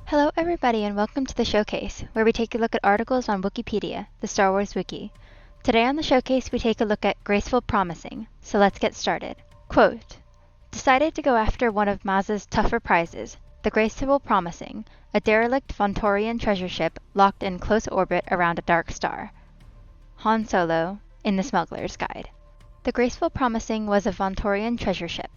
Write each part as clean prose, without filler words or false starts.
Hello everybody and welcome to the Showcase, where we take a look at articles on Wookieepedia, the Star Wars wiki. Today on the Showcase we take a look at Graceful Promising, so let's get started. Quote, decided to go after one of Maz's tougher prizes, the Graceful Promising, a derelict Vontorian treasure ship locked in close orbit around a dark star. Han Solo, in the Smuggler's Guide. The Graceful Promising was a Vontorian treasure ship.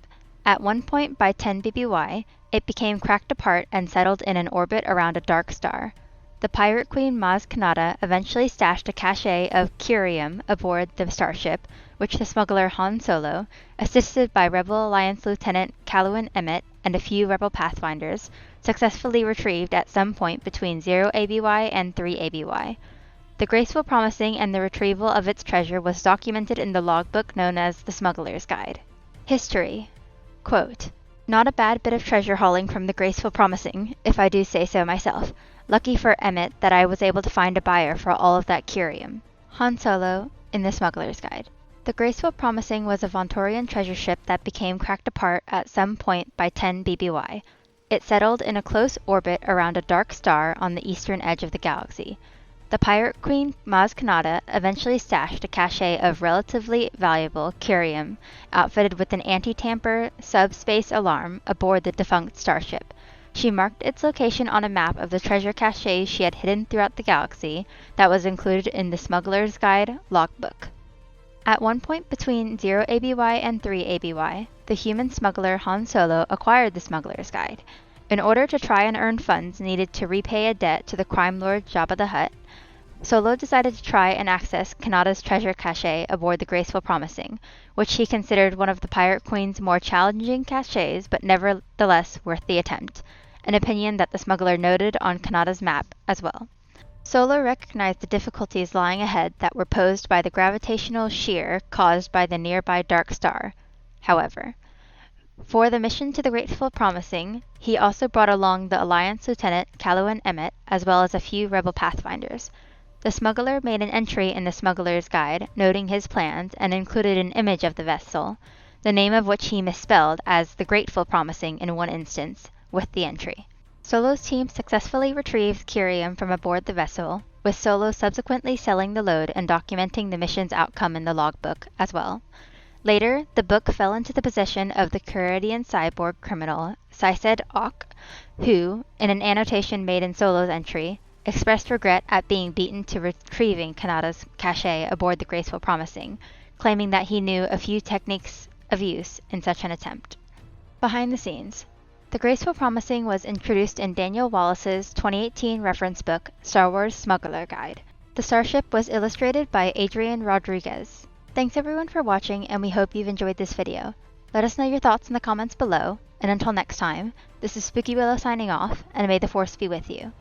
At one point by 10 BBY, it became cracked apart and settled in an orbit around a dark star. The pirate queen Maz Kanata eventually stashed a cache of curium aboard the starship, which the smuggler Han Solo, assisted by Rebel Alliance Lieutenant Callowin Emmett and a few Rebel Pathfinders, successfully retrieved at some point between 0 ABY and 3 ABY. The Graceful Promising and the retrieval of its treasure was documented in the logbook known as the Smuggler's Guide. History. Quote, not a bad bit of treasure hauling from the Graceful Promising, if I do say so myself. Lucky for Emmett that I was able to find a buyer for all of that curium. Han Solo, in the Smuggler's Guide. The Graceful Promising was a Vontorian treasure ship that became cracked apart at some point by 10 BBY. It settled in a close orbit around a dark star on the eastern edge of the galaxy. The pirate queen Maz Kanata eventually stashed a cache of relatively valuable curium outfitted with an anti-tamper subspace alarm aboard the defunct starship. She marked its location on a map of the treasure caches she had hidden throughout the galaxy that was included in the Smuggler's Guide logbook. At one point between 0 ABY and 3 ABY, the human smuggler Han Solo acquired the Smuggler's Guide. In order to try and earn funds needed to repay a debt to the crime lord Jabba the Hutt, Solo decided to try and access Kanata's treasure cache aboard the Graceful Promising, which he considered one of the Pirate Queen's more challenging caches but nevertheless worth the attempt, an opinion that the smuggler noted on Kanata's map as well. Solo recognized the difficulties lying ahead that were posed by the gravitational shear caused by the nearby dark star. However, for the mission to the Graceful Promising, he also brought along the Alliance Lieutenant Callowin Emmett as well as a few Rebel Pathfinders. The smuggler made an entry in the Smuggler's Guide, noting his plans, and included an image of the vessel, the name of which he misspelled as the Grateful Promising in one instance, with the entry. Solo's team successfully retrieved curium from aboard the vessel, with Solo subsequently selling the load and documenting the mission's outcome in the logbook as well. Later, the book fell into the possession of the Caridian cyborg criminal Sised Ok, who, in an annotation made in Solo's entry, expressed regret at being beaten to retrieving Kanata's cache aboard the Graceful Promising, claiming that he knew a few techniques of use in such an attempt. Behind the scenes. The Graceful Promising was introduced in Daniel Wallace's 2018 reference book, Star Wars Smuggler Guide. The starship was illustrated by Adrian Rodriguez. Thanks everyone for watching, and we hope you've enjoyed this video. Let us know your thoughts in the comments below, and until next time, this is Spooky Willow signing off, and may the Force be with you.